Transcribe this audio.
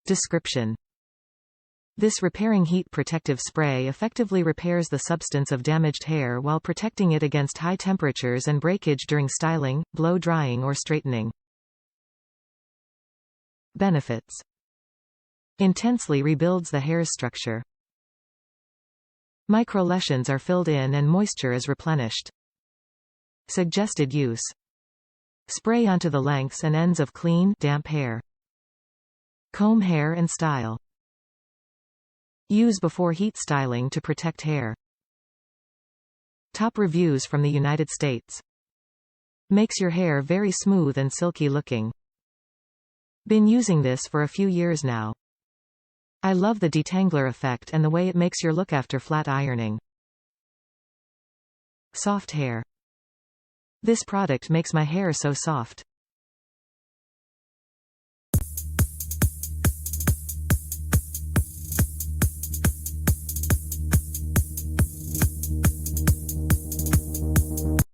Description: this repairing heat protective spray effectively repairs the substance of damaged hair while protecting it against high temperatures and breakage during styling, blow drying or straightening. Benefits: intensely rebuilds the hair's structure. Microlesions are filled in and moisture is replenished. Suggested use: spray onto the lengths and ends of clean, damp hair. Comb hair and style. Use before heat styling to protect hair. Top reviews from the United States. Makes your hair very smooth and silky looking. Been using this for a few years now. I love the detangler effect and the way it makes your look after flat ironing. Soft hair. This product makes my hair so soft.